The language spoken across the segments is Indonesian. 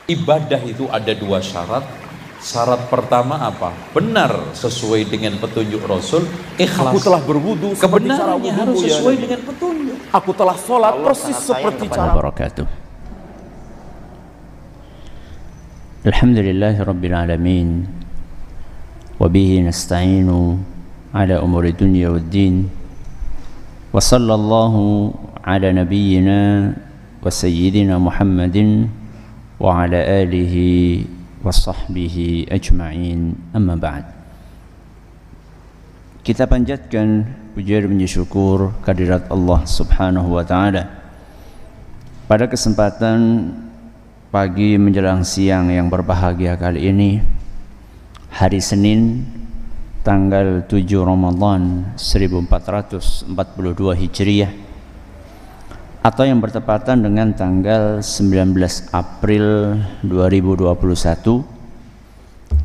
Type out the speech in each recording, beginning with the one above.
Ibadah itu ada dua syarat. Syarat pertama apa? Benar sesuai dengan petunjuk Rasul, ikhlas. Aku telah berwudu seperti cara Kebenarannya harus wudu ya sesuai Nabi. dengan petunjuk. Aku telah sholat persis seperti cara. Wabarakatuh. Alhamdulillahi Rabbil Alamin. Wabihi nasta'inu ala umuri dunya waddin. Wa sallallahu ala nabiyyina wa sayyidina Muhammadin wa ala alihi wa sahbihi ajma'in, amma ba'd. Kita panjatkan puja dan puji syukur kehadirat Allah Subhanahu wa ta'ala pada kesempatan pagi menjelang siang yang berbahagia kali ini, hari Senin tanggal 7 Ramadan 1442 Hijriah, atau yang bertepatan dengan tanggal 19 April 2021.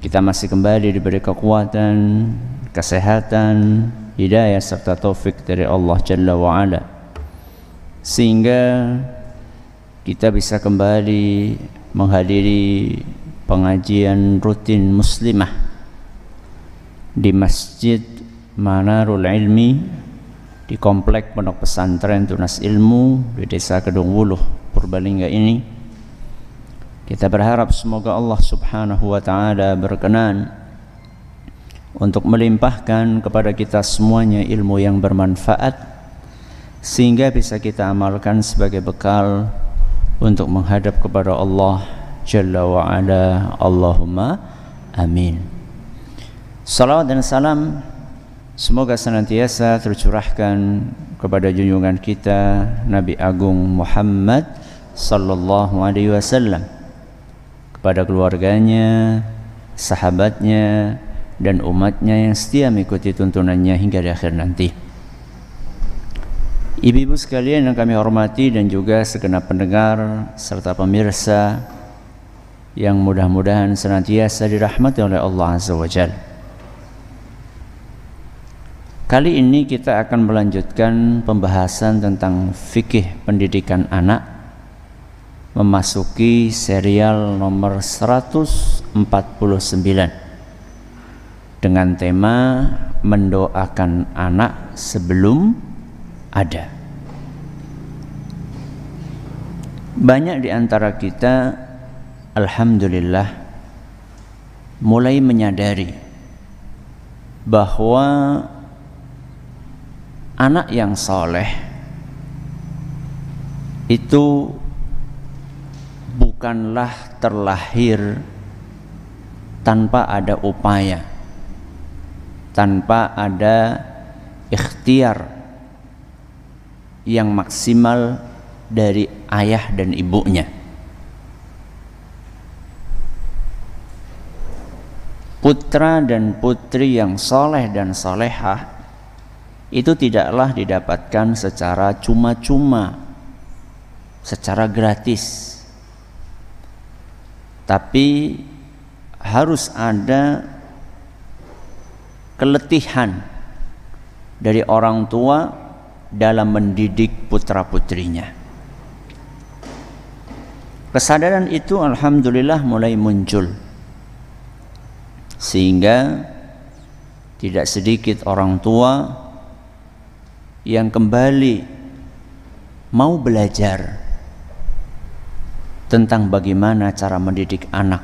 Kita masih kembali diberi kekuatan, kesehatan, hidayah serta taufik dari Allah Jalla wa'ala, sehingga kita bisa kembali menghadiri pengajian rutin muslimah di Masjid Manarul Ilmi di Komplek Pondok Pesantren Tunas Ilmu di Desa Kedung Wuluh, Purbalingga ini. Kita berharap semoga Allah Subhanahu wa ta'ala berkenan untuk melimpahkan kepada kita semuanya ilmu yang bermanfaat, sehingga bisa kita amalkan sebagai bekal untuk menghadap kepada Allah Jalla wa'ala. Allahumma amin. Salawat dan salam semoga senantiasa tercurahkan kepada junjungan kita Nabi Agung Muhammad sallallahu alaihi wasallam, kepada keluarganya, sahabatnya, dan umatnya yang setia mengikuti tuntunannya hingga di akhir nanti. Ibu-ibu sekalian yang kami hormati, dan juga segenap pendengar serta pemirsa yang mudah-mudahan senantiasa dirahmati oleh Allah Azza wa Jalla. Kali ini kita akan melanjutkan pembahasan tentang fikih pendidikan anak, memasuki serial nomor 149 dengan tema mendoakan anak sebelum ada. Banyak di antara kita, alhamdulillah, mulai menyadari bahwa anak yang soleh itu bukanlah terlahir tanpa ada upaya, tanpa ada ikhtiar yang maksimal dari ayah dan ibunya. Putra dan putri yang soleh dan solehah itu tidaklah didapatkan secara cuma-cuma, secara gratis, tapi harus ada keletihan dari orang tua dalam mendidik putra-putrinya. Kesadaran itu alhamdulillah mulai muncul, sehingga tidak sedikit orang tua yang kembali mau belajar tentang bagaimana cara mendidik anak.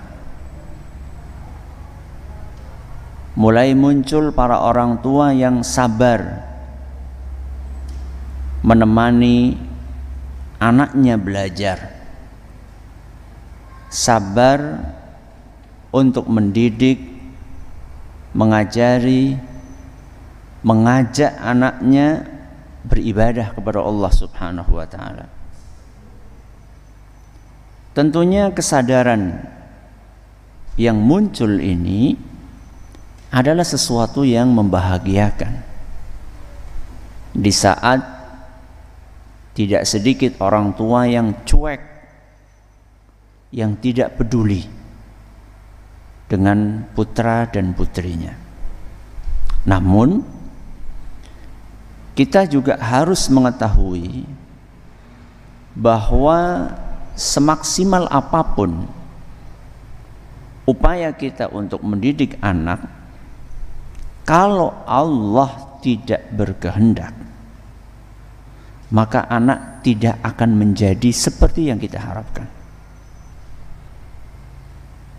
Mulai muncul para orang tua yang sabar menemani anaknya belajar, sabar untuk mendidik, mengajari, mengajak anaknya beribadah kepada Allah Subhanahu wa ta'ala. Tentunya kesadaran yang muncul ini adalah sesuatu yang membahagiakan. Di saat tidak sedikit orang tua yang cuek, yang tidak peduli dengan putra dan putrinya. Namun kita juga harus mengetahui bahwa semaksimal apapun upaya kita untuk mendidik anak, kalau Allah tidak berkehendak, maka anak tidak akan menjadi seperti yang kita harapkan.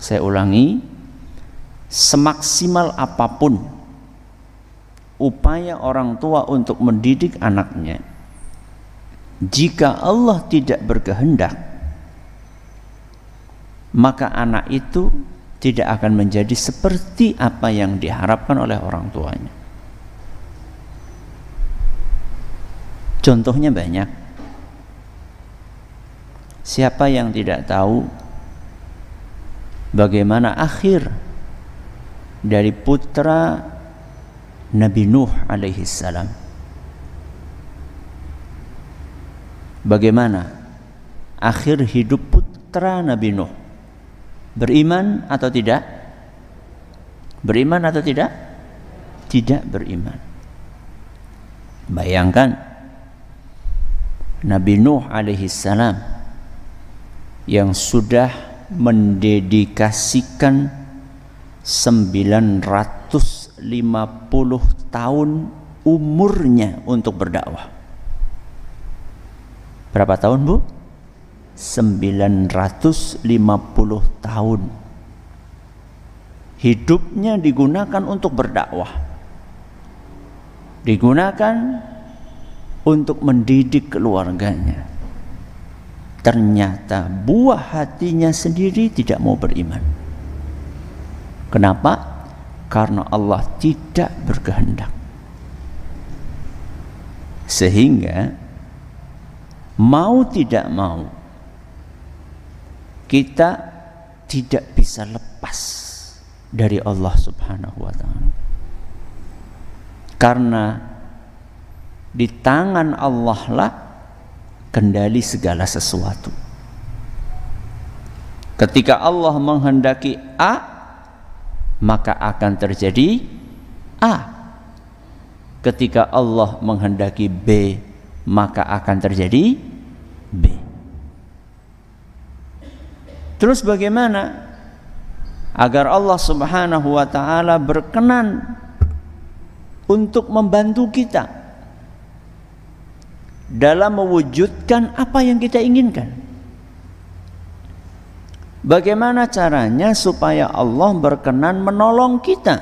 Saya ulangi, semaksimal apapun upaya orang tua untuk mendidik anaknya, jika Allah tidak berkehendak, maka anak itu tidak akan menjadi seperti apa yang diharapkan oleh orang tuanya. Contohnya banyak. Siapa yang tidak tahu bagaimana akhir dari putra Nabi Nuh alaihi salam? Bagaimana akhir hidup putra Nabi Nuh? Beriman atau tidak? Beriman atau tidak? Tidak beriman. Bayangkan Nabi Nuh alaihi salam yang sudah mendedikasikan 950 tahun umurnya untuk berdakwah. Berapa tahun, Bu? 950 tahun. Hidupnya digunakan untuk berdakwah. Digunakan untuk mendidik keluarganya. Ternyata buah hatinya sendiri tidak mau beriman. Kenapa? Karena Allah tidak berkehendak. Sehingga mau tidak mau kita tidak bisa lepas dari Allah Subhanahu wa ta'ala. Karena di tangan Allah lah kendali segala sesuatu. Ketika Allah menghendaki A, maka akan terjadi A. Ketika Allah menghendaki B, maka akan terjadi B. Terus bagaimana agar Allah Subhanahu wa ta'ala berkenan untuk membantu kita dalam mewujudkan apa yang kita inginkan? Bagaimana caranya supaya Allah berkenan menolong kita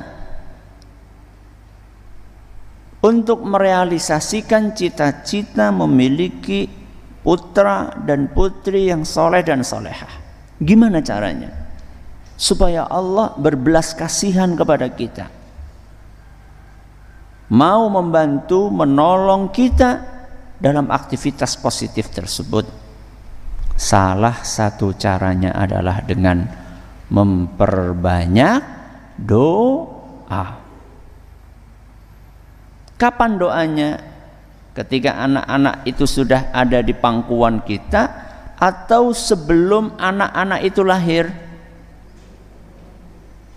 untuk merealisasikan cita-cita memiliki putra dan putri yang soleh dan solehah? Gimana caranya supaya Allah berbelas kasihan kepada kita, mau membantu menolong kita dalam aktivitas positif tersebut? Salah satu caranya adalah dengan memperbanyak doa. Kapan doanya? Ketika anak-anak itu sudah ada di pangkuan kita, atau sebelum anak-anak itu lahir?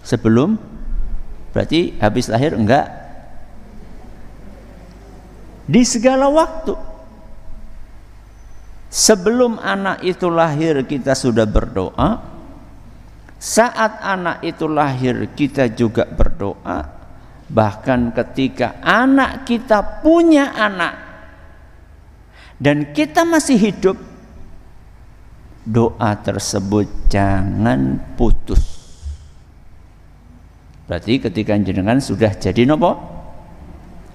Sebelum, berarti habis lahir enggak? Di segala waktu. Sebelum anak itu lahir kita sudah berdoa. Saat anak itu lahir kita juga berdoa. Bahkan ketika anak kita punya anak dan kita masih hidup, doa tersebut jangan putus. Berarti ketika jenengan sudah jadi nopo?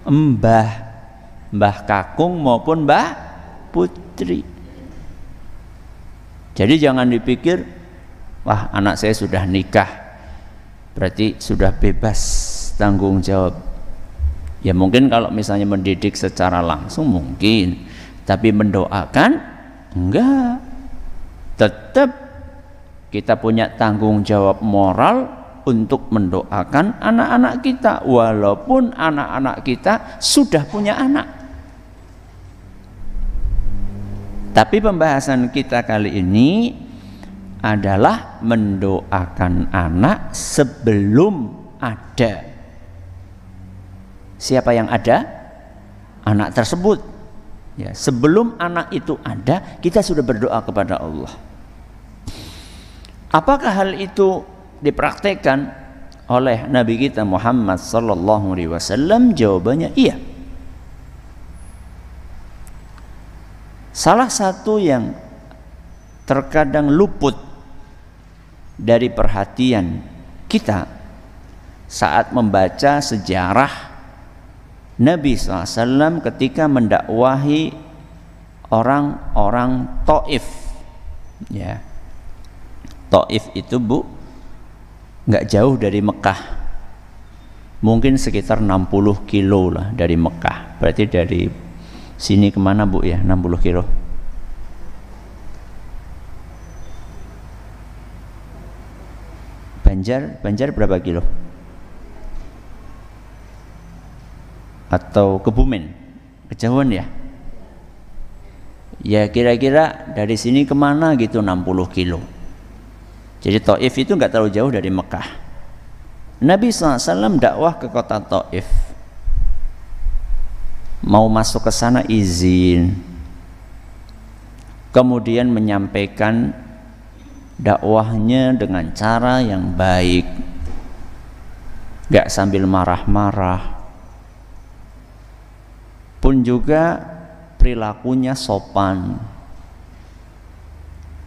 Mbah kakung maupun mbah putri. Jadi jangan dipikir, wah anak saya sudah nikah, berarti sudah bebas tanggung jawab. Ya mungkin kalau misalnya mendidik secara langsung mungkin, tapi mendoakan enggak. Tetap kita punya tanggung jawab moral untuk mendoakan anak-anak kita, walaupun anak-anak kita sudah punya anak. Tapi pembahasan kita kali ini adalah mendoakan anak sebelum ada. Siapa yang ada? Anak tersebut. Ya, sebelum anak itu ada, kita sudah berdoa kepada Allah. Apakah hal itu dipraktekkan oleh Nabi kita Muhammad sallallahu alaihi wasallam? Jawabannya iya. Salah satu yang terkadang luput dari perhatian kita saat membaca sejarah Nabi SAW ketika mendakwahi orang-orang Taif, ya. Taif itu Bu, nggak jauh dari Mekah, mungkin sekitar 60 kilo lah dari Mekah. Berarti dari sini kemana Bu ya, 60 kilo? Banjar berapa kilo? Atau Kebumen? Kejauhan ya? Ya kira-kira dari sini kemana gitu 60 kilo. Jadi Taif itu nggak terlalu jauh dari Mekah. Nabi SAW dakwah ke kota Taif. Mau masuk ke sana izin. Kemudian menyampaikan dakwahnya dengan cara yang baik, gak sambil marah-marah, pun juga perilakunya sopan.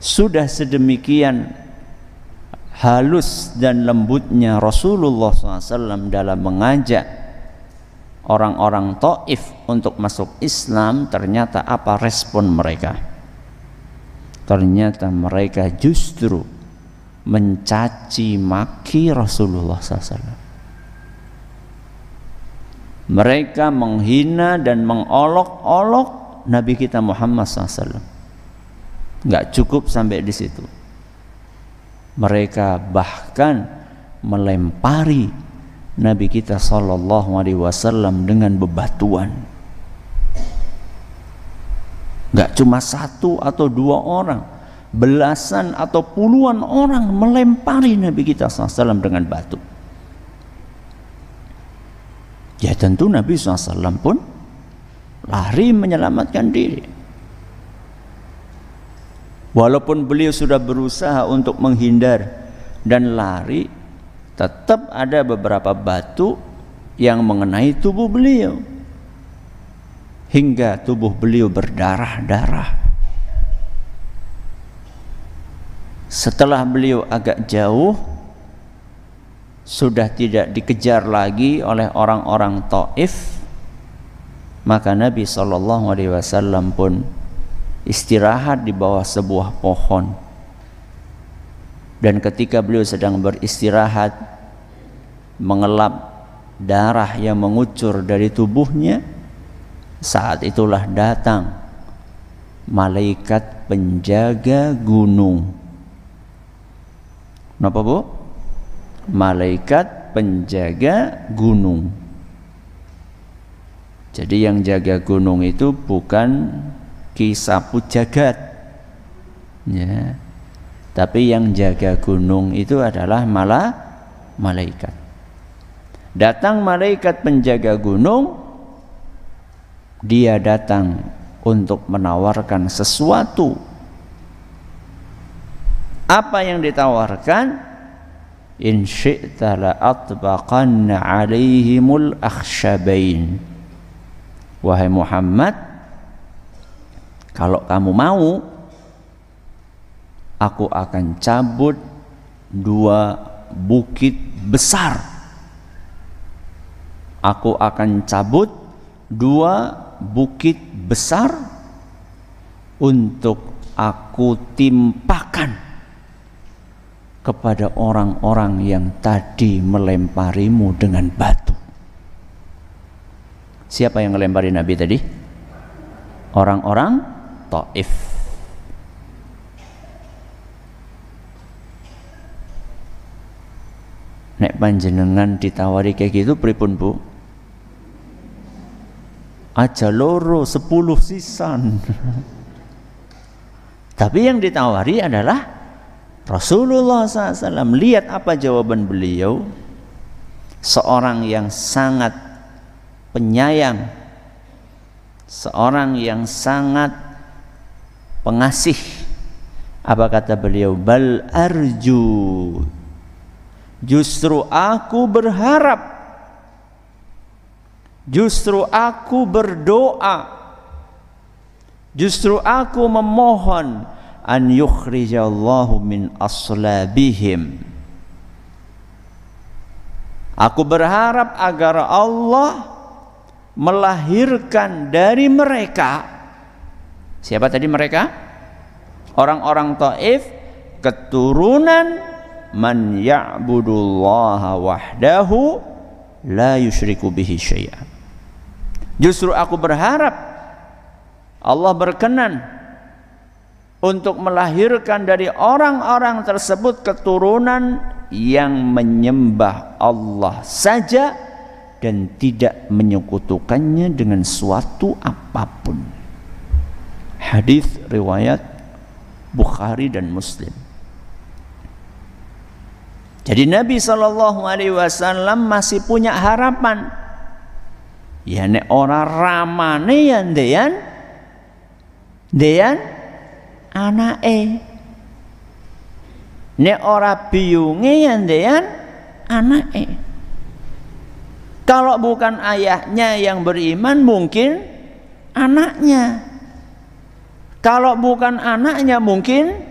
Sudah sedemikian halus dan lembutnya Rasulullah SAW dalam mengajak orang-orang Taif untuk masuk Islam. Ternyata apa respon mereka? Ternyata mereka justru mencaci maki Rasulullah SAW. Mereka menghina dan mengolok-olok Nabi kita Muhammad SAW. Nggak cukup sampai di situ. Mereka bahkan melempari Nabi kita SAW dengan bebatuan. Gak cuma satu atau dua orang, belasan atau puluhan orang melempari Nabi kita SAW dengan batu. Ya tentu Nabi SAW pun lari menyelamatkan diri. Walaupun beliau sudah berusaha untuk menghindar dan lari, tetap ada beberapa batu yang mengenai tubuh beliau, hingga tubuh beliau berdarah-darah. Setelah beliau agak jauh, sudah tidak dikejar lagi oleh orang-orang Taif, maka Nabi SAW pun istirahat di bawah sebuah pohon. Dan ketika beliau sedang beristirahat, mengelap darah yang mengucur dari tubuhnya, saat itulah datang malaikat penjaga gunung. Kenapa Bu? Malaikat penjaga gunung. Jadi yang jaga gunung itu bukan Ki Sapu Jagat, ya, tapi yang jaga gunung itu adalah malaikat. Datang malaikat penjaga gunung, dia datang untuk menawarkan sesuatu. Apa yang ditawarkan? In syi'ta la atbaqanna 'alaihimul akhshabain. Wahai Muhammad, kalau kamu mau, aku akan cabut 2 bukit besar. Aku akan cabut 2 bukit besar untuk aku timpakan kepada orang-orang yang tadi melemparimu dengan batu. Siapa yang melempari Nabi tadi? Orang-orang Taif. Nek panjenengan ditawari kayak gitu pripun Bu? Aja loro 10 sisan. Tapi yang ditawari adalah Rasulullah SAW. Lihat apa jawaban beliau. Seorang yang sangat penyayang, seorang yang sangat pengasih. Apa kata beliau? Bal arju Justru aku berharap, justru aku berdoa, justru aku memohon an yukhrijallahu min aslabihim. Aku berharap agar Allah melahirkan dari mereka, siapa tadi mereka? Orang-orang Taif, keturunan man ya'budullaha wahdahu la yusyriku bihi syai'a. Justru aku berharap Allah berkenan untuk melahirkan dari orang-orang tersebut keturunan yang menyembah Allah saja dan tidak menyekutukannya dengan suatu apapun. Hadis riwayat Bukhari dan Muslim. Jadi Nabi SAW masih punya harapan. Ya nek ora ramane ya ndean anake. Nek ora biyunge ya ndean anake. Kalau bukan ayahnya yang beriman, mungkin anaknya. Kalau bukan anaknya, mungkin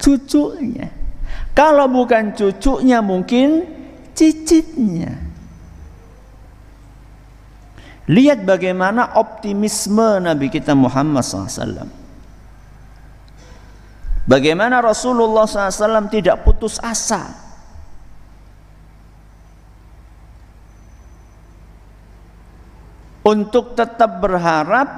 cucunya. Kalau bukan cucunya, mungkin cicitnya. Lihat bagaimana optimisme Nabi kita Muhammad SAW. Bagaimana Rasulullah SAW tidak putus asa. Untuk tetap berharap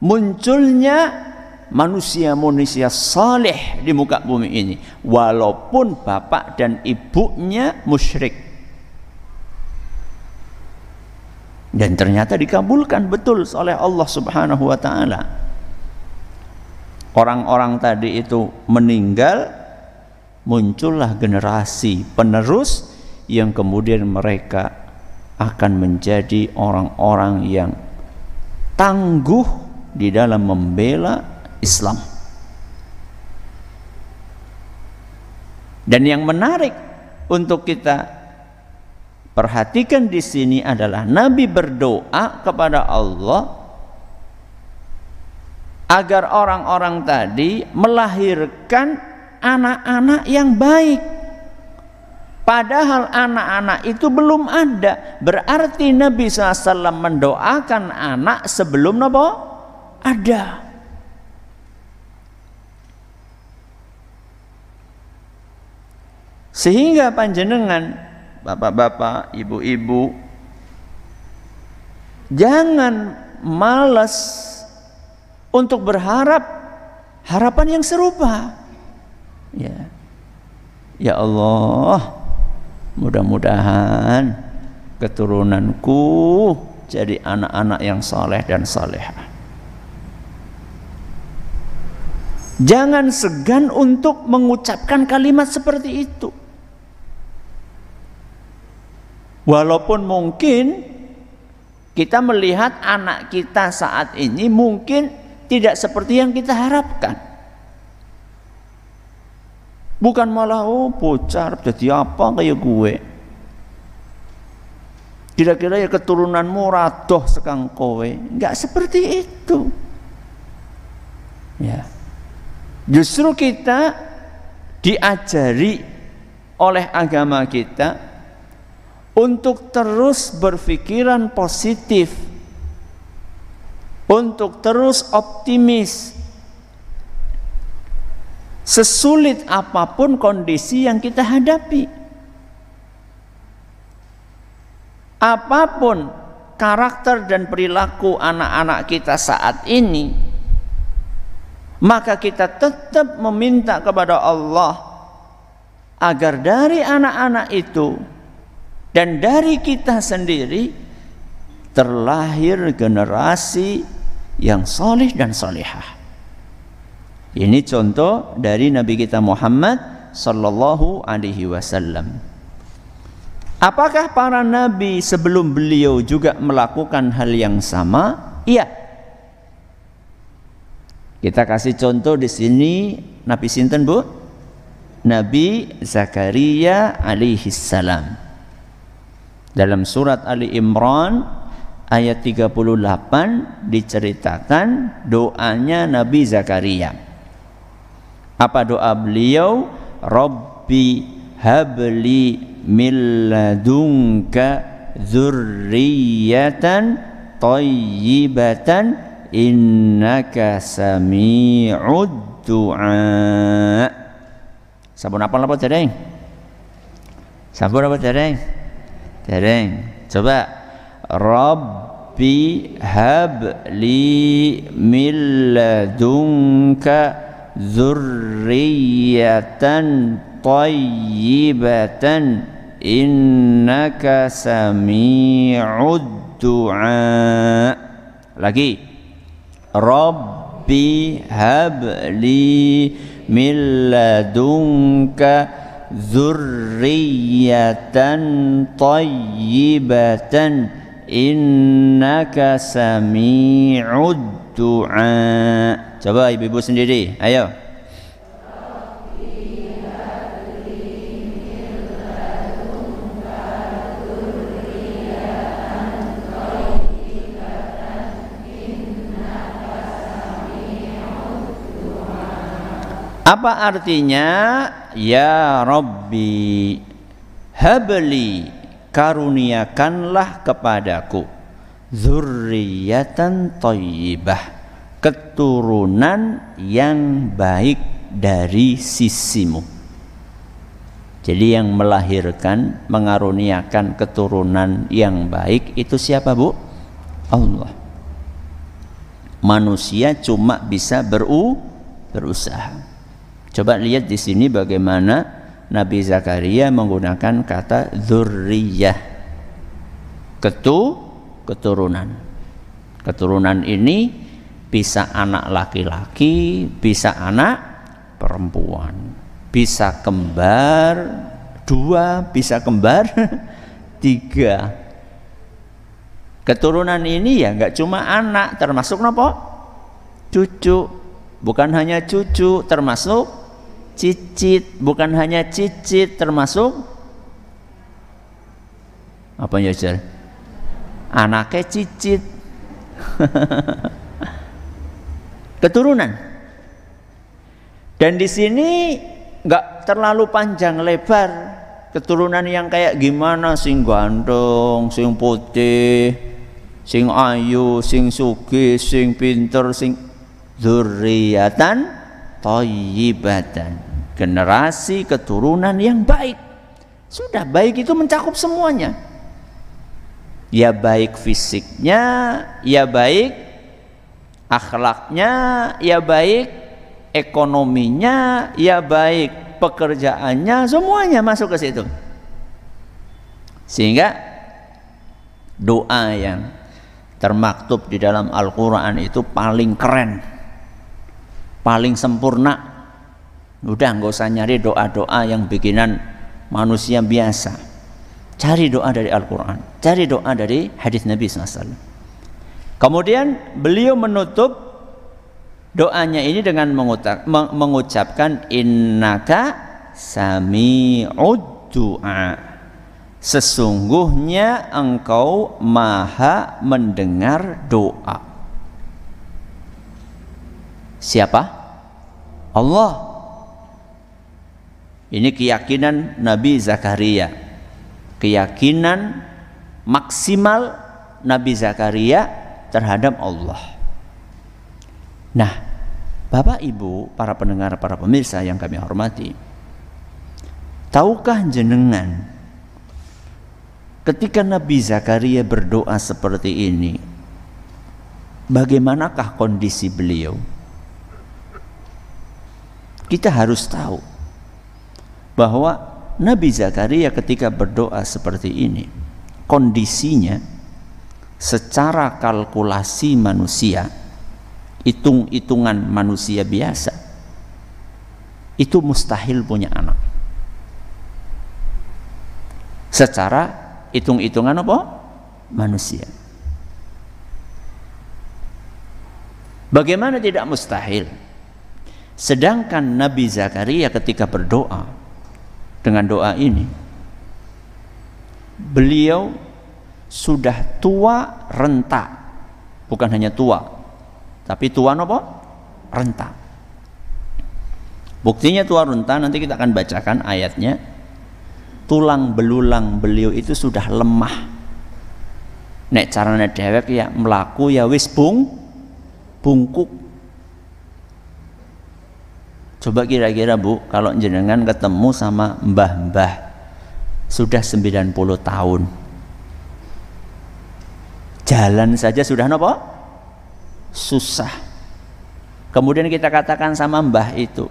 munculnya manusia-manusia saleh di muka bumi ini, walaupun bapak dan ibunya musyrik. Dan ternyata dikabulkan betul oleh Allah Subhanahu wa taala. Orang-orang tadi itu meninggal, muncullah generasi penerus yang kemudian mereka akan menjadi orang-orang yang tangguh di dalam membela Islam. Dan yang menarik untuk kita perhatikan di sini adalah Nabi berdoa kepada Allah agar orang-orang tadi melahirkan anak-anak yang baik. Padahal anak-anak itu belum ada. Berarti Nabi SAW mendoakan anak sebelum apa? Ada. Sehingga panjenengan, bapak-bapak, ibu-ibu, jangan malas untuk berharap harapan yang serupa. Ya Allah, mudah-mudahan keturunanku jadi anak-anak yang saleh dan salehah. Jangan segan untuk mengucapkan kalimat seperti itu. Walaupun mungkin kita melihat anak kita saat ini mungkin tidak seperti yang kita harapkan. Bukan malah bocah jadi apa kayak gue. Kira-kira ya keturunanmu radoh sekang kowe. Enggak seperti itu. Ya. Justru kita diajari oleh agama kita untuk terus berpikiran positif, untuk terus optimis. Sesulit apapun kondisi yang kita hadapi, apapun karakter dan perilaku anak-anak kita saat ini, maka kita tetap meminta kepada Allah agar dari anak-anak itu dan dari kita sendiri terlahir generasi yang saleh dan salihah. Ini contoh dari Nabi kita Muhammad sallallahu alaihi wasallam. Apakah para nabi sebelum beliau juga melakukan hal yang sama? Iya. Kita kasih contoh di sini Nabi sinten, Bu? Nabi Zakaria alaihi salam. Dalam surat Ali Imran ayat 38 diceritakan doanya Nabi Zakaria. Apa doa beliau? Rabbi habli min ladunka dzurriyyatan thayyibatan innaka sami'ud du'a. Sabun apa dereng? Sabun apa dereng? Dereng. Coba. Rabbi habli min ladunka dzurriyyatan thayyibatan innaka sami'ud du'a. Lagi. Rabbi habli min ladunka dzurriyyatan thayyibatan innaka sami'ud du'a. Coba ibu-ibu sendiri, ayo. Apa artinya? Ya Rabbi habli, karuniakanlah kepadaku dzurriyyatan thayyibah, keturunan yang baik dari sisimu. Jadi yang melahirkan, mengaruniakan keturunan yang baik itu siapa, Bu? Allah. Manusia cuma bisa berusaha. Coba lihat di sini bagaimana Nabi Zakaria menggunakan kata dzurriyyah, keturunan. Keturunan ini bisa anak laki-laki, bisa anak perempuan, bisa kembar 2, bisa kembar 3. Keturunan ini ya nggak cuma anak, termasuk nopo? Cucu. Bukan hanya cucu, termasuk cicit. Bukan hanya cicit, termasuk apa ya, Jar? Anaknya cicit. Keturunan. Dan di sini nggak terlalu panjang lebar. Keturunan yang kayak gimana? Sing ganteng, sing putih, sing ayu, sing sugih, sing pinter, sing dzurriyyatan thayyibatan, generasi keturunan yang baik. Sudah, baik itu mencakup semuanya. Ya baik fisiknya, ya baik akhlaknya, ya baik ekonominya, ya baik pekerjaannya, semuanya masuk ke situ. Sehingga doa yang termaktub di dalam Al-Quran itu paling keren, paling sempurna. Udah nggak usah nyari doa-doa yang bikinan manusia biasa. Cari doa dari Al-Quran, cari doa dari hadis Nabi SAW. Kemudian beliau menutup doanya ini dengan mengucapkan innaka sami'ud du'a, sesungguhnya engkau maha mendengar doa. Siapa? Allah. Ini keyakinan Nabi Zakaria, keyakinan maksimal Nabi Zakaria terhadap Allah. Nah, Bapak Ibu, para pendengar, para pemirsa yang kami hormati, tahukah jenengan ketika Nabi Zakaria berdoa seperti ini, bagaimanakah kondisi beliau? Kita harus tahu bahwa Nabi Zakaria ketika berdoa seperti ini, kondisinya secara kalkulasi manusia, hitung-hitungan manusia biasa, itu mustahil punya anak. Secara hitung-hitungan apa? Manusia. Bagaimana tidak mustahil? Sedangkan Nabi Zakaria ketika berdoa, dengan doa ini. Beliau sudah tua renta, bukan hanya tua, tapi tua apa? Renta. Buktinya tua renta, nanti kita akan bacakan ayatnya. Tulang belulang beliau itu sudah lemah. Nek carane dhewek ya mlaku ya wis bungkuk. Coba kira-kira Bu, kalau jenengan ketemu sama mbah-mbah sudah 90 tahun, jalan saja sudah apa? Susah. Kemudian kita katakan sama mbah itu,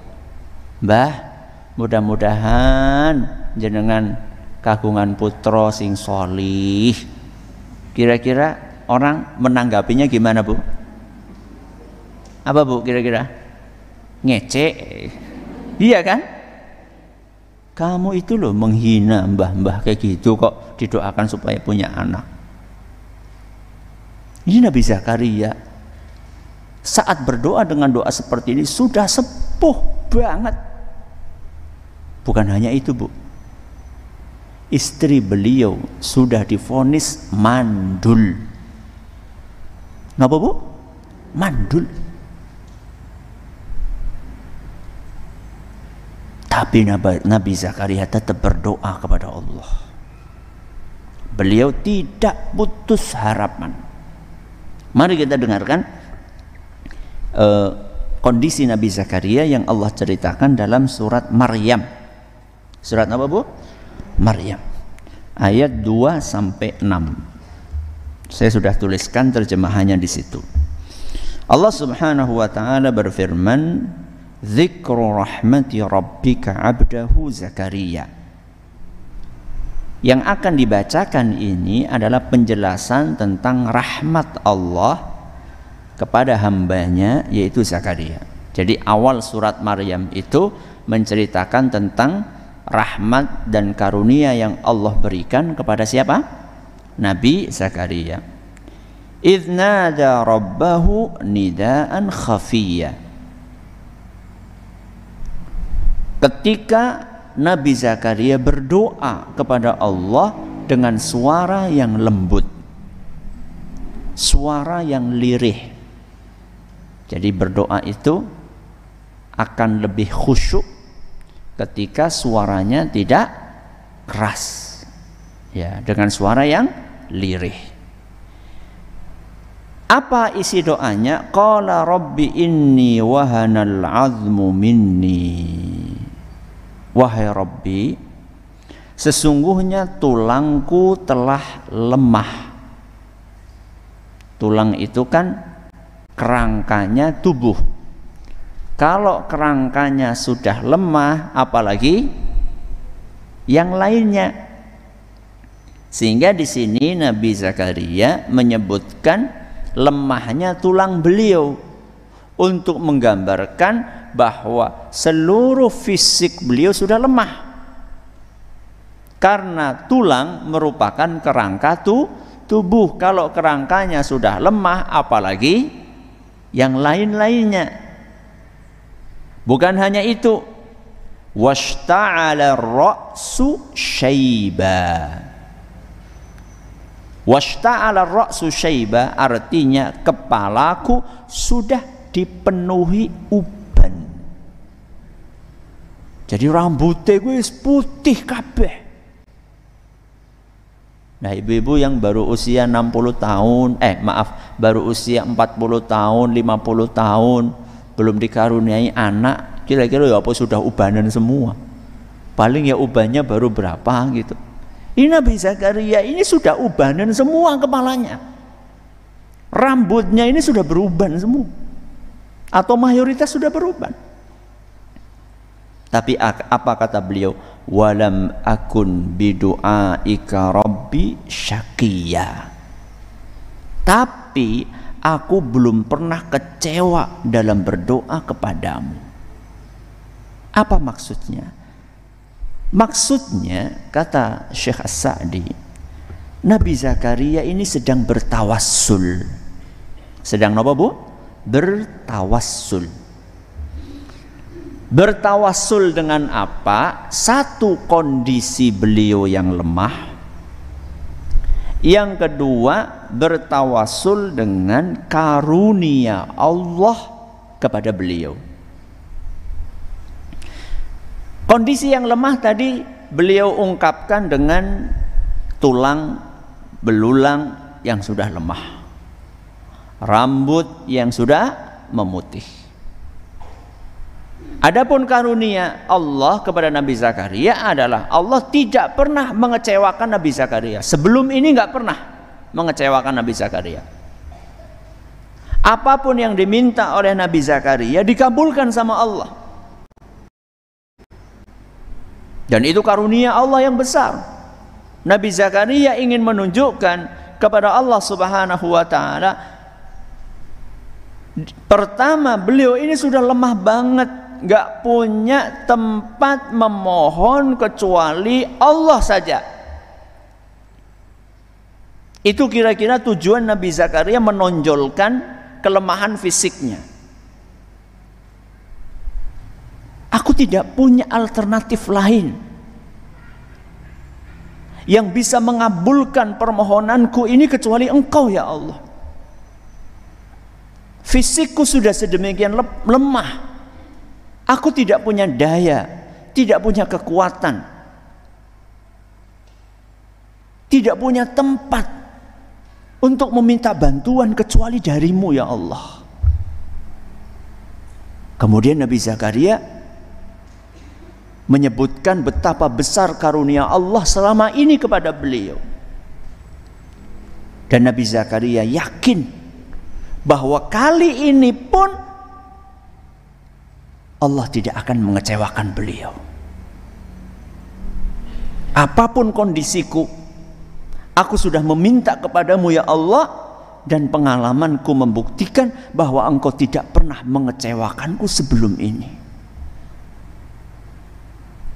Mbah, mudah-mudahan jenengan kagungan putra sing solih. Kira-kira orang menanggapinya gimana Bu? Apa Bu kira-kira? Ngecek. Iya kan? Kamu itu loh menghina mbah-mbah kayak gitu kok didoakan supaya punya anak. Ini Nabi Zakaria saat berdoa dengan doa seperti ini sudah sepuh banget. Bukan hanya itu Bu, istri beliau sudah divonis mandul. Kenapa Bu? Mandul. Tapi Nabi Zakaria tetap berdoa kepada Allah. Beliau tidak putus harapan. Mari kita dengarkan kondisi Nabi Zakaria yang Allah ceritakan dalam surat Maryam. Surat apa Bu? Maryam. Ayat 2 sampai 6. Saya sudah tuliskan terjemahannya di situ. Allah Subhanahu wa taala berfirman, "Dzikru rahmati rabbika 'abdahu Zakaria." Yang akan dibacakan ini adalah penjelasan tentang rahmat Allah kepada hambanya, yaitu Zakaria. Jadi awal surat Maryam itu menceritakan tentang rahmat dan karunia yang Allah berikan kepada siapa? Nabi Zakaria. Idz nada rabbahu nidaan khafiyya. Ketika Nabi Zakaria berdoa kepada Allah dengan suara yang lembut, suara yang lirih. Jadi berdoa itu akan lebih khusyuk ketika suaranya tidak keras, ya, dengan suara yang lirih. Apa isi doanya? Qala rabbi inni wahanal azmu minni. Wahai Rabbi, sesungguhnya tulangku telah lemah. Tulang itu kan kerangkanya tubuh. Kalau kerangkanya sudah lemah, apalagi yang lainnya. Sehingga di sini Nabi Zakaria menyebutkan lemahnya tulang beliau untuk menggambarkan bahwa seluruh fisik beliau sudah lemah. Karena tulang merupakan kerangka tubuh. Kalau kerangkanya sudah lemah, apalagi yang lain-lainnya. Bukan hanya itu, washta'ala ra'su syaiba. Washta'ala ra'su syaiba artinya kepalaku sudah dipenuhi uban. Jadi rambutnya gue putih kabeh. Nah, ibu-ibu yang baru usia 60 tahun, baru usia 40 tahun, 50 tahun, belum dikaruniai anak, kira-kira ya apa sudah ubanan semua? Paling ya ubannya baru berapa gitu. Ini Nabi Zakaria ini sudah ubanan semua kepalanya. Rambutnya ini sudah beruban semua. Atau mayoritas sudah beruban. Tapi apa kata beliau? Walam akun bidu'aika rabbi syaqiyya. Tapi aku belum pernah kecewa dalam berdoa kepadamu. Apa maksudnya? Maksudnya, kata Syekh As-Sa'di, Nabi Zakaria ini sedang bertawassul. Sedang apa Bu? Bertawassul. Bertawassul dengan apa? Satu, kondisi beliau yang lemah. Yang kedua, bertawassul dengan karunia Allah kepada beliau. Kondisi yang lemah tadi beliau ungkapkan dengan tulang belulang yang sudah lemah, rambut yang sudah memutih. Adapun karunia Allah kepada Nabi Zakaria adalah Allah tidak pernah mengecewakan Nabi Zakaria. Sebelum ini nggak pernah mengecewakan Nabi Zakaria. Apapun yang diminta oleh Nabi Zakaria dikabulkan sama Allah. Dan itu karunia Allah yang besar. Nabi Zakaria ingin menunjukkan kepada Allah Subhanahu wa taala, pertama, beliau ini sudah lemah banget, gak punya tempat memohon kecuali Allah saja. Itu kira-kira tujuan Nabi Zakaria menonjolkan kelemahan fisiknya. Aku tidak punya alternatif lain yang bisa mengabulkan permohonanku ini kecuali Engkau ya Allah. Fisikku sudah sedemikian lemah. Aku tidak punya daya, tidak punya kekuatan, tidak punya tempat untuk meminta bantuan kecuali darimu ya Allah. Kemudian Nabi Zakaria menyebutkan betapa besar karunia Allah selama ini kepada beliau. Dan Nabi Zakaria yakin bahwa kali ini pun Allah tidak akan mengecewakan beliau. Apapun kondisiku, aku sudah meminta kepadamu ya Allah, dan pengalamanku membuktikan bahwa Engkau tidak pernah mengecewakanku sebelum ini.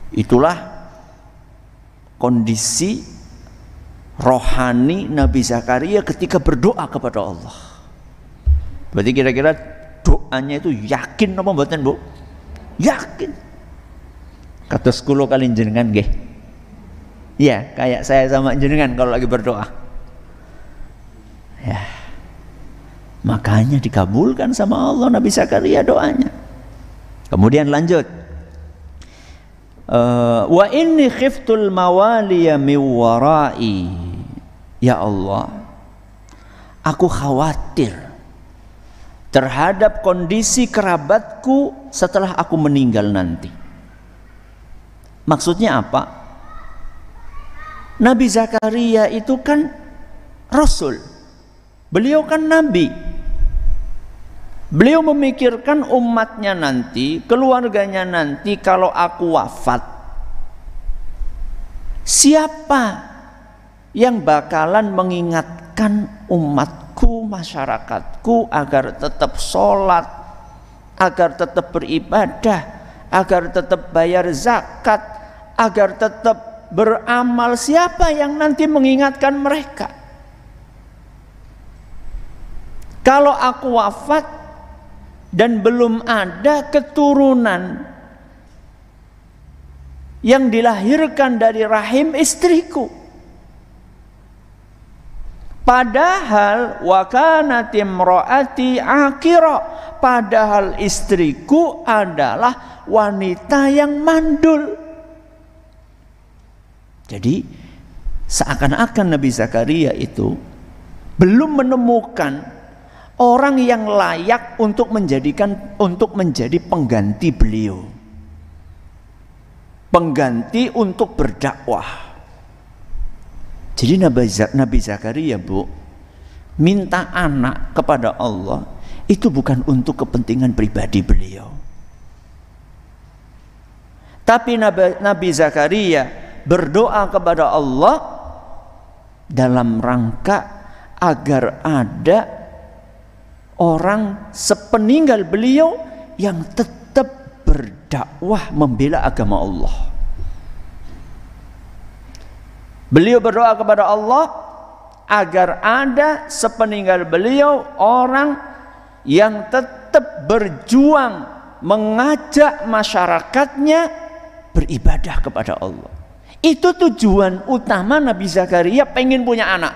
Itulah kondisi rohani Nabi Zakaria ketika berdoa kepada Allah. Berarti kira-kira doanya itu yakin apa mboten, Bu? Yakin. Kados kula kali jenengan nggih. Ya, kayak saya sama jenengan kalau lagi berdoa. Ya. Makanya dikabulkan sama Allah Nabi Zakaria doanya. Kemudian lanjut. Wa inni khiftul mawaliya min warai. Ya Allah, aku khawatir terhadap kondisi kerabatku setelah aku meninggal nanti. Maksudnya apa? Nabi Zakaria itu kan Rasul, beliau kan Nabi. Beliau memikirkan umatnya nanti, keluarganya nanti kalau aku wafat, siapa yang bakalan mengingatkan umatku, masyarakatku agar tetap sholat, agar tetap beribadah, agar tetap bayar zakat, agar tetap beramal. Siapa yang nanti mengingatkan mereka? Kalau aku wafat dan belum ada keturunan yang dilahirkan dari rahim istriku, padahal wa kanat imraati aqira, padahal istriku adalah wanita yang mandul. Jadi seakan-akan Nabi Zakaria itu belum menemukan orang yang layak untuk menjadi pengganti beliau, pengganti untuk berdakwah. Jadi Nabi Zakaria, Bu, minta anak kepada Allah itu bukan untuk kepentingan pribadi beliau, tapi Nabi Zakaria berdoa kepada Allah dalam rangka agar ada orang sepeninggal beliau yang tetap berdakwah membela agama Allah. Beliau berdoa kepada Allah agar ada sepeninggal beliau orang yang tetap berjuang mengajak masyarakatnya beribadah kepada Allah. Itu tujuan utama Nabi Zakaria pengen punya anak.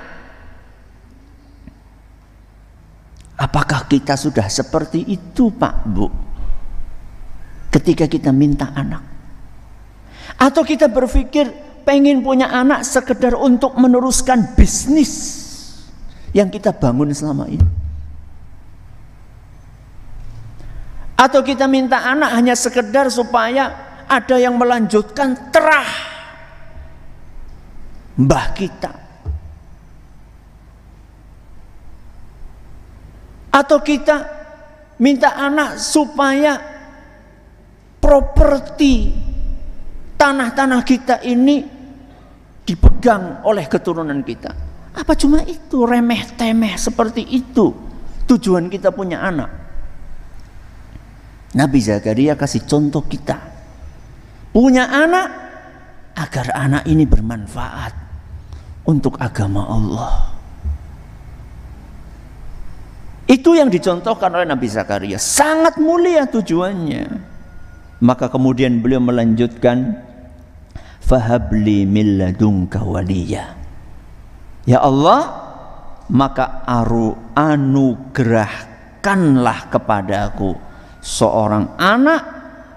Apakah kita sudah seperti itu, Pak, Bu? Ketika kita minta anak. Atau kita berpikir pengen punya anak sekedar untuk meneruskan bisnis yang kita bangun selama ini. Atau kita minta anak hanya sekedar supaya ada yang melanjutkan terah mbah kita. Atau kita minta anak supaya properti tanah-tanah kita ini dipegang oleh keturunan kita. Apa cuma itu, remeh-temeh seperti itu tujuan kita punya anak? Nabi Zakaria kasih contoh kita punya anak agar anak ini bermanfaat untuk agama Allah. Itu yang dicontohkan oleh Nabi Zakaria, sangat mulia tujuannya. Maka kemudian beliau melanjutkan, fahabli min ladunka waliya. Ya Allah, maka anugerahkanlah kepadaku seorang anak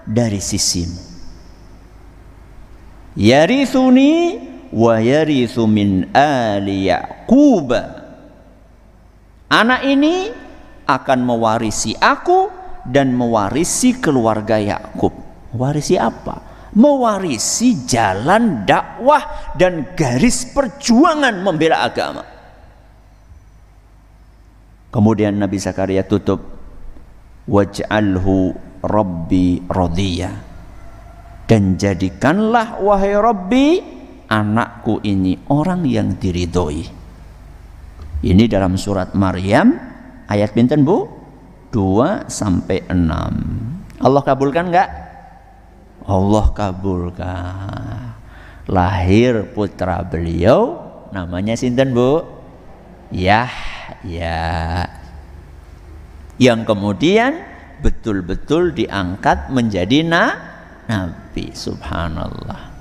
dari sisimu. Yarithuni wa yarithu min ali Yaqub. Anak ini akan mewarisi aku dan mewarisi keluarga Yakub. Mewarisi apa? Mewarisi jalan dakwah dan garis perjuangan membela agama. Kemudian Nabi Zakaria tutup, waj'alhu rabbi radiyah. Dan jadikanlah wahai Rabbi anakku ini orang yang diridhoi. Ini dalam surat Maryam ayat pinten, Bu? 2 sampai 6. Allah kabulkan enggak? Allah kabulkan. Lahir putra beliau namanya sinten, Bu? Yahya. Yang kemudian betul-betul diangkat menjadi nabi. Subhanallah.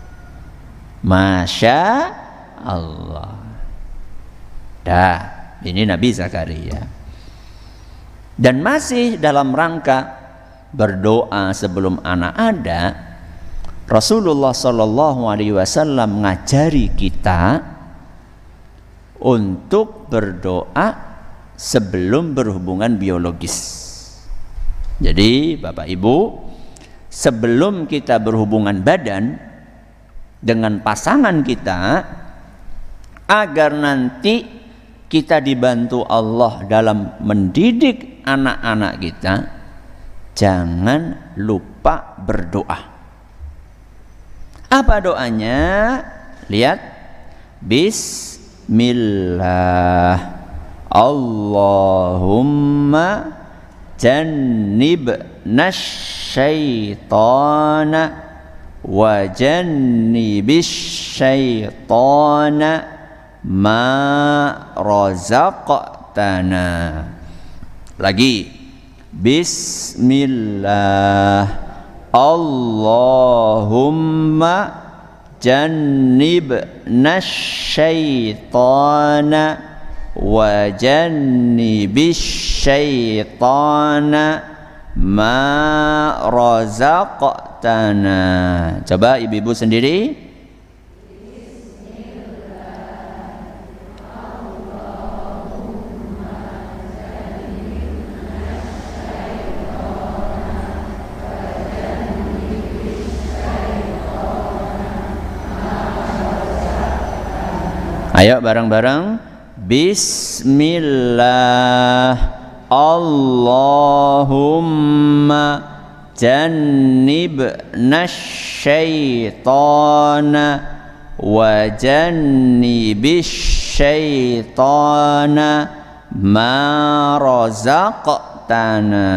Masya Allah. Dah, ini Nabi Zakaria. Dan masih dalam rangka berdoa sebelum anak ada, Rasulullah Shallallahu Alaihi Wasallam mengajari kita untuk berdoa sebelum berhubungan biologis. Jadi Bapak Ibu, sebelum kita berhubungan badan dengan pasangan kita, agar nanti kita dibantu Allah dalam mendidik anak-anak kita, jangan lupa berdoa. Apa doanya? Lihat, Bismillah, Allahumma jannibna syaitana wa jannibis syaitana ma razaqtana. Lagi, Bismillah, Allahumma jannibna syaitana wa jannibis syaitana ma razaqtana. Coba ibu-ibu sendiri. Ayo bareng-bareng. Bismillah, Allahumma jannibna syaitana wa jannibis syaitana ma razaqtana.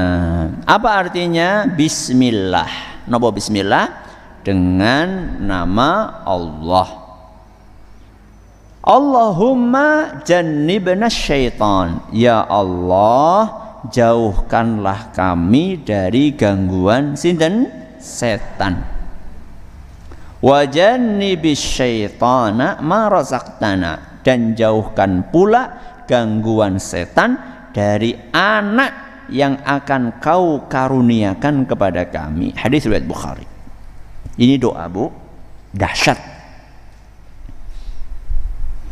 Apa artinya Bismillah? Napa Bismillah? Dengan nama Allah. Allahumma jannibna syaitan. Ya Allah, jauhkanlah kami dari gangguan sinten setan. Wa jannibis syaitana ma razaqtana, dan jauhkan pula gangguan setan dari anak yang akan kau karuniakan kepada kami. Hadis riwayat Bukhari. Ini doa, Bu, dahsyat.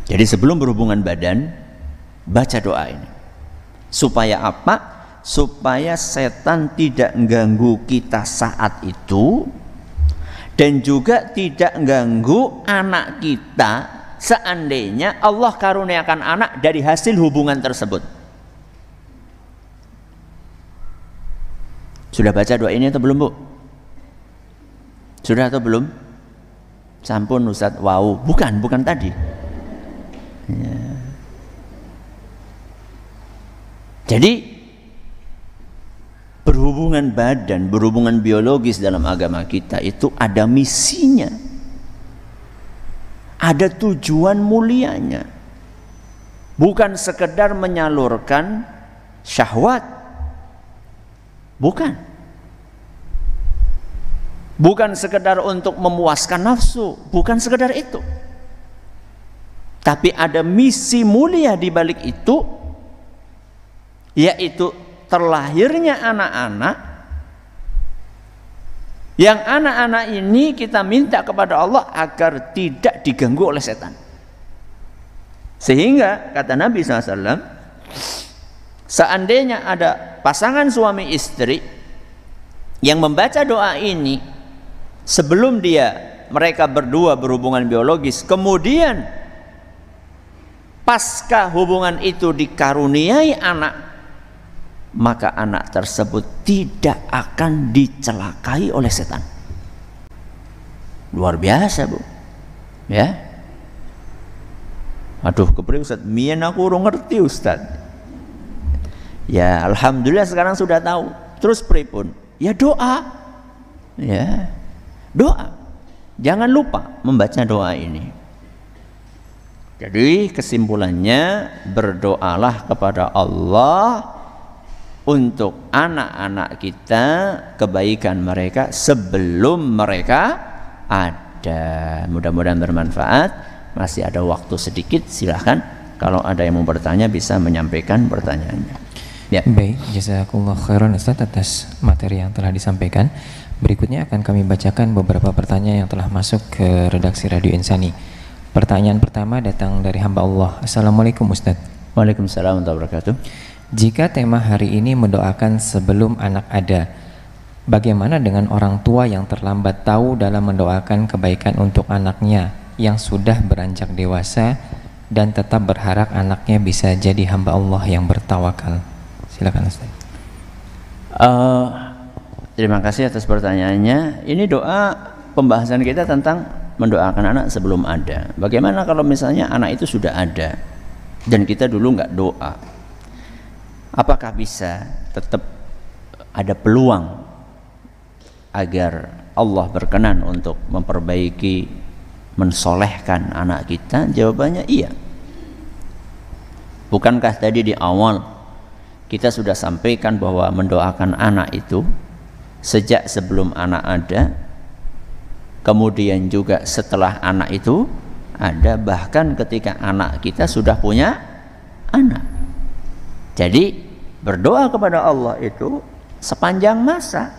Jadi sebelum berhubungan badan, baca doa ini. Supaya apa? Supaya setan tidak mengganggu kita saat itu, dan juga tidak mengganggu anak kita seandainya Allah karuniakan anak dari hasil hubungan tersebut. Sudah baca doa ini atau belum, Bu? Sudah atau belum? Sampun Ustaz, wow. Bukan tadi ya. Jadi berhubungan badan, berhubungan biologis dalam agama kita itu ada misinya, ada tujuan mulianya, bukan sekedar menyalurkan syahwat, bukan sekedar untuk memuaskan nafsu, bukan sekedar itu, tapi ada misi mulia di balik itu, yaitu terlahirnya anak-anak, yang anak-anak ini kita minta kepada Allah agar tidak diganggu oleh setan. Sehingga kata Nabi SAW, seandainya ada pasangan suami istri yang membaca doa ini sebelum mereka berdua berhubungan biologis, kemudian pasca hubungan itu dikaruniai anak, maka anak tersebut tidak akan dicelakai oleh setan. Luar biasa, Bu. Ya. Aduh, kepriye Ustaz? Mien aku urung ngerti, Ustaz. Ya, alhamdulillah sekarang sudah tahu. Terus pripun? Ya doa. Ya. Doa. Jangan lupa membaca doa ini. Jadi kesimpulannya, berdoalah kepada Allah untuk anak-anak kita, kebaikan mereka sebelum mereka ada. Mudah-mudahan bermanfaat. Masih ada waktu sedikit, silahkan kalau ada yang mau bertanya bisa menyampaikan pertanyaannya. Ya. Baik, jazakumullah khairan Ustaz atas materi yang telah disampaikan. Berikutnya akan kami bacakan beberapa pertanyaan yang telah masuk ke redaksi Radio Insani. Pertanyaan pertama datang dari hamba Allah. Assalamualaikum Ustaz. Waalaikumsalam warahmatullahi wabarakatuh. Jika tema hari ini mendoakan sebelum anak ada, bagaimana dengan orang tua yang terlambat tahu dalam mendoakan kebaikan untuk anaknya yang sudah beranjak dewasa dan tetap berharap anaknya bisa jadi hamba Allah yang bertawakal? Silakan Ustaz. Terima kasih atas pertanyaannya. Ini doa, pembahasan kita tentang mendoakan anak sebelum ada. Bagaimana kalau misalnya anak itu sudah ada dan kita dulu nggak doa? Apakah bisa tetap ada peluang agar Allah berkenan untuk memperbaiki, mensolehkan anak kita? Jawabannya iya. Bukankah tadi di awal kita sudah sampaikan bahwa mendoakan anak itu sejak sebelum anak ada, kemudian juga setelah anak itu ada, bahkan ketika anak kita sudah punya anak. Jadi berdoa kepada Allah itu sepanjang masa.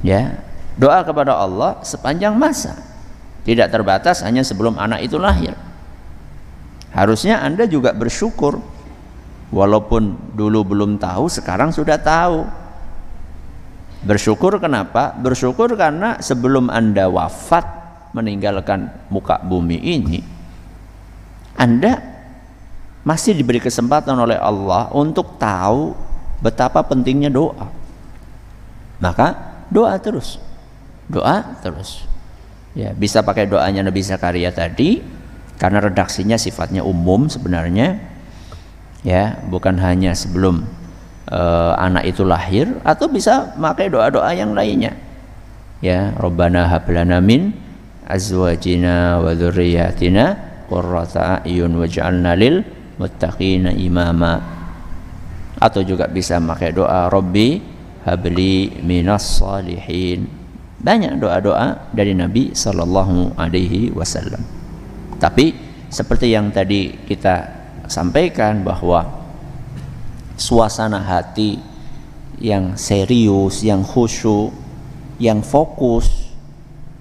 Ya, doa kepada Allah sepanjang masa. Tidak terbatas hanya sebelum anak itu lahir. Harusnya Anda juga bersyukur. Walaupun dulu belum tahu, sekarang sudah tahu. Bersyukur kenapa? Bersyukur karena sebelum Anda wafat, meninggalkan muka bumi ini, Anda masih diberi kesempatan oleh Allah untuk tahu betapa pentingnya doa. Maka doa terus. Ya, bisa pakai doanya Nabi Zakaria tadi, karena redaksinya sifatnya umum sebenarnya. Ya, bukan hanya sebelum anak itu lahir, atau bisa pakai doa-doa yang lainnya. Ya, Rabbana hab lana min azwajina wa dzurriyyatina qurrata a'yun waj'alna lil muttaqina imama. atau juga bisa pakai doa Rabbi habli minas salihin. Banyak doa-doa dari Nabi sallallahu alaihi wasallam. Tapi seperti yang tadi kita sampaikan bahwa suasana hati yang serius, yang khusyuk, yang fokus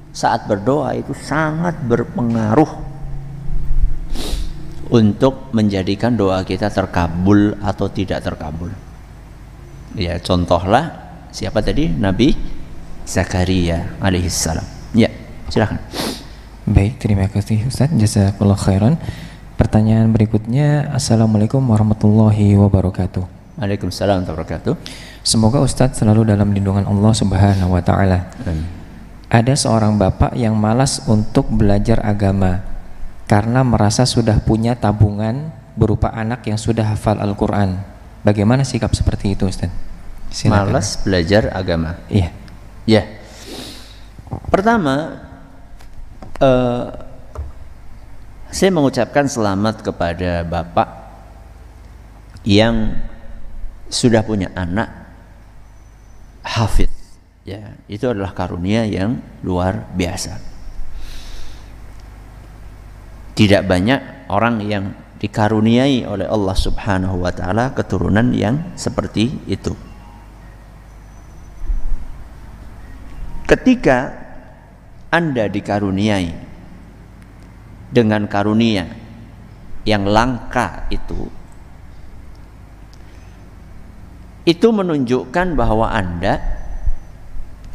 saat berdoa itu sangat berpengaruh untuk menjadikan doa kita terkabul atau tidak terkabul. Ya, contohlah siapa tadi? Nabi Zakaria alaihissalam. Ya, silakan. Baik, terima kasih Ustaz, jazakallahu khairan. Pertanyaan berikutnya, Assalamualaikum warahmatullahi wabarakatuh. Waalaikumsalam warahmatullahi wabarakatuh. Semoga Ustadz selalu dalam lindungan Allah Subhanahu wa Ta'ala. Ada seorang bapak yang malas untuk belajar agama karena merasa sudah punya tabungan berupa anak yang sudah hafal Al-Quran. Bagaimana sikap seperti itu, Ustadz? Silakan. Malas belajar agama. Iya. Ya. Pertama, saya mengucapkan selamat kepada bapak yang sudah punya anak hafidz. Ya, itu adalah karunia yang luar biasa. Tidak banyak orang yang dikaruniai oleh Allah Subhanahu wa taala keturunan yang seperti itu. Ketika Anda dikaruniai dengan karunia yang langka itu menunjukkan bahwa Anda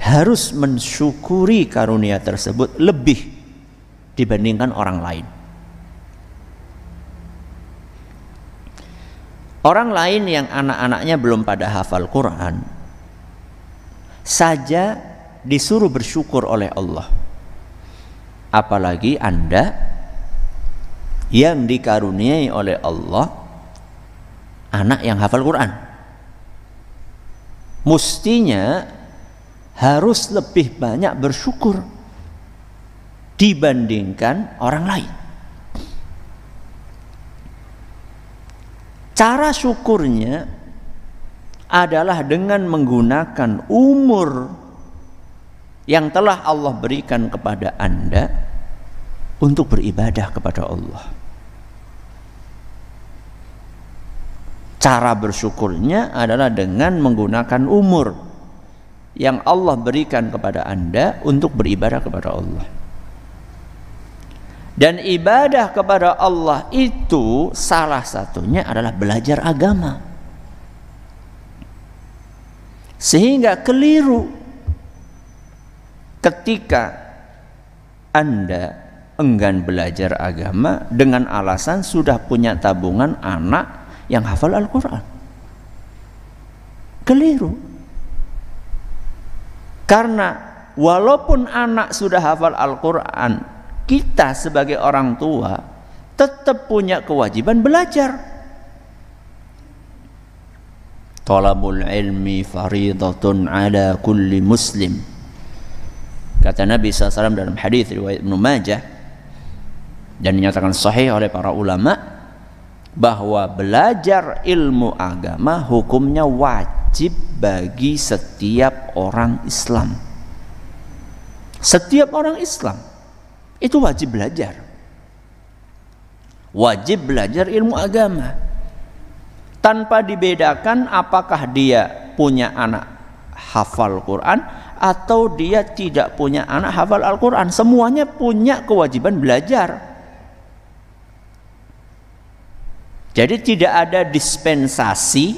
harus mensyukuri karunia tersebut lebih dibandingkan orang lain. Orang lain yang anak-anaknya belum pada hafal Quran saja disuruh bersyukur oleh Allah. Apalagi Anda yang dikaruniai oleh Allah anak yang hafal Quran. Mestinya harus lebih banyak bersyukur dibandingkan orang lain. Cara syukurnya adalah dengan menggunakan umur yang telah Allah berikan kepada Anda untuk beribadah kepada Allah. Cara bersyukurnya adalah dengan menggunakan umur yang Allah berikan kepada Anda untuk beribadah kepada Allah. Dan ibadah kepada Allah itu salah satunya adalah belajar agama. Sehingga keliru ketika Anda enggan belajar agama dengan alasan sudah punya tabungan anak yang hafal Al-Quran. Keliru. Karena walaupun anak sudah hafal Al-Quran, kita sebagai orang tua tetap punya kewajiban belajar. Talabul ilmi faridatun ala kulli muslim. Kata Nabi SAW dalam hadis riwayat Ibnu Majah dan dinyatakan sahih oleh para ulama bahwa belajar ilmu agama hukumnya wajib bagi setiap orang Islam. Setiap orang Islam itu wajib belajar. Wajib belajar ilmu agama. Tanpa dibedakan apakah dia punya anak hafal Quran atau dia tidak punya anak hafal Al-Quran. Semuanya punya kewajiban belajar. Jadi tidak ada dispensasi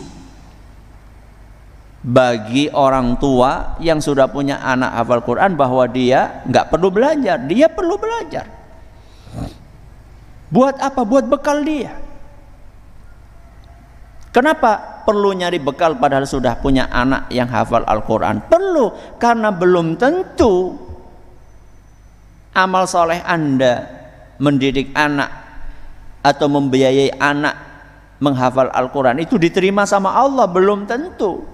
bagi orang tua yang sudah punya anak hafal Quran bahwa dia nggak perlu belajar. Dia perlu belajar. Buat apa? Buat bekal dia. Kenapa perlu nyari bekal padahal sudah punya anak yang hafal Al-Quran? Perlu, karena belum tentu amal soleh Anda mendidik anak atau membiayai anak menghafal Al-Quran itu diterima sama Allah. Belum tentu.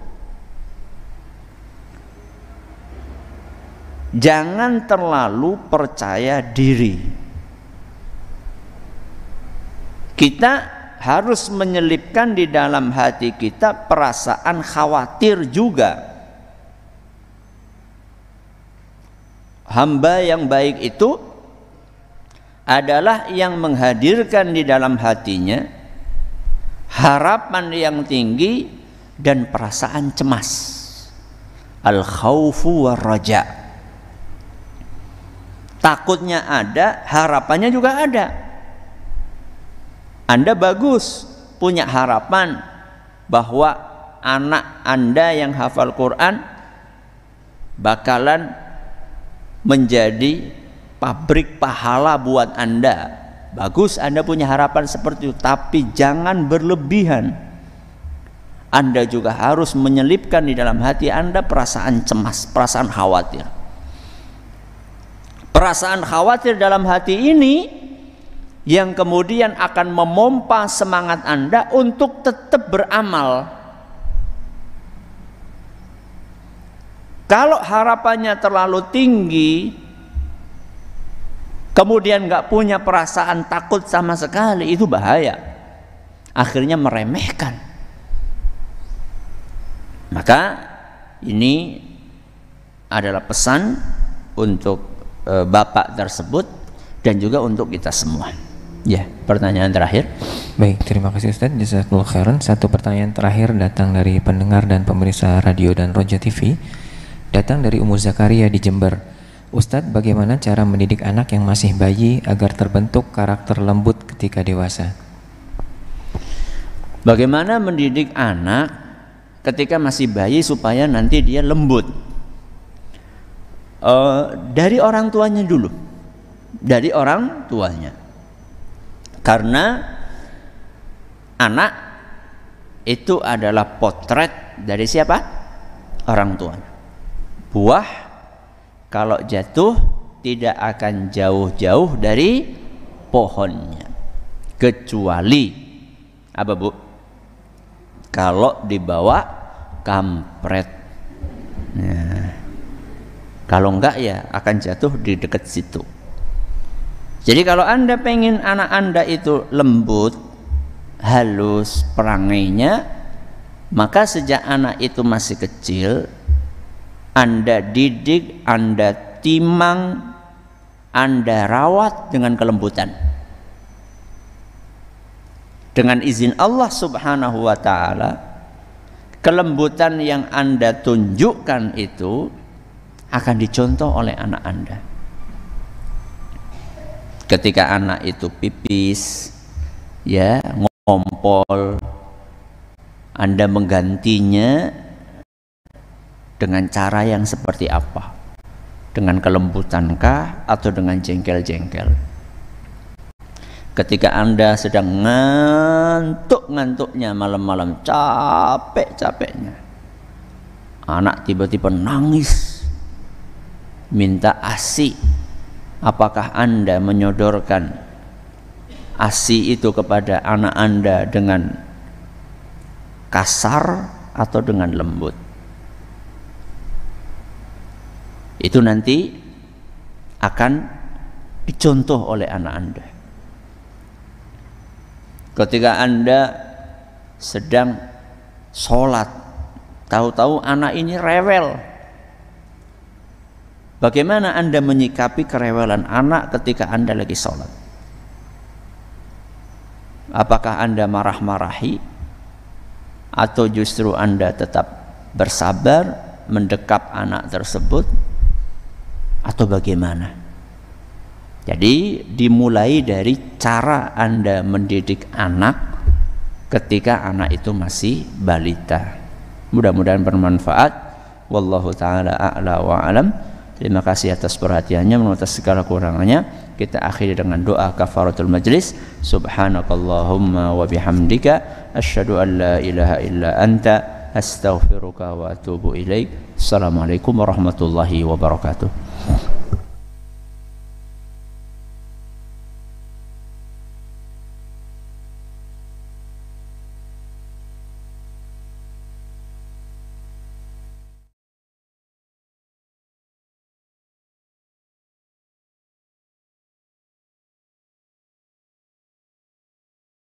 Jangan terlalu percaya diri. Kita harus menyelipkan di dalam hati kita perasaan khawatir juga. Hamba yang baik itu adalah yang menghadirkan di dalam hatinya harapan yang tinggi dan perasaan cemas. Al-khaufu war-raja. Takutnya ada, harapannya juga ada. Anda bagus punya harapan bahwa anak Anda yang hafal Quran bakalan menjadi pabrik pahala buat Anda. Bagus Anda punya harapan seperti itu, tapi jangan berlebihan. Anda juga harus menyelipkan di dalam hati Anda perasaan cemas, perasaan khawatir. Perasaan khawatir dalam hati ini yang kemudian akan memompa semangat Anda untuk tetap beramal. Kalau harapannya terlalu tinggi, kemudian nggak punya perasaan takut sama sekali, itu bahaya. Akhirnya meremehkan. Maka ini adalah pesan untuk bapak tersebut dan juga untuk kita semua. Ya, pertanyaan terakhir. Baik, terima kasih Ustaz. Jazakallahu khairan. Satu pertanyaan terakhir datang dari pendengar dan pemirsa radio dan Roja TV. Datang dari Ummu Zakaria di Jember. Ustadz, bagaimana cara mendidik anak yang masih bayi agar terbentuk karakter lembut ketika dewasa? Bagaimana mendidik anak ketika masih bayi supaya nanti dia lembut? Dari orang tuanya dulu. Dari orang tuanya. Karena anak itu adalah potret dari siapa? Orang tuanya. Buah kalau jatuh tidak akan jauh-jauh dari pohonnya, kecuali apa Bu? Kalau dibawa kampret. Nah, kalau enggak ya akan jatuh di dekat situ. Jadi kalau Anda pengen anak Anda itu lembut, halus perangainya, maka sejak anak itu masih kecil Anda didik, Anda timang, Anda rawat dengan kelembutan. Dengan izin Allah Subhanahu wa ta'ala, kelembutan yang Anda tunjukkan itu akan dicontoh oleh anak Anda. Ketika anak itu pipis, ya, ngompol, Anda menggantinya dengan cara yang seperti apa? Dengan kelembutankah atau dengan jengkel-jengkel? Ketika Anda sedang ngantuk-ngantuknya malam-malam, capek-capeknya, anak tiba-tiba nangis, minta ASI. Apakah Anda menyodorkan ASI itu kepada anak Anda dengan kasar atau dengan lembut? Itu nanti akan dicontoh oleh anak Anda. Ketika Anda sedang sholat, tahu-tahu anak ini rewel, bagaimana Anda menyikapi kerewelan anak ketika Anda lagi sholat? Apakah Anda marah-marahi atau justru Anda tetap bersabar mendekap anak tersebut, atau bagaimana? Jadi dimulai dari cara Anda mendidik anak ketika anak itu masih balita. Mudah-mudahan bermanfaat. Wallahu ta'ala a'la wa alam. Terima kasih atas perhatiannya, atas segala kurangannya. Kita akhiri dengan doa kafaratul majlis. Subhanakallahumma wa bihamdika asyhadu an la ilaha illa anta astaghfiruka wa atubu ilaik. Assalamualaikum warahmatullahi wabarakatuh.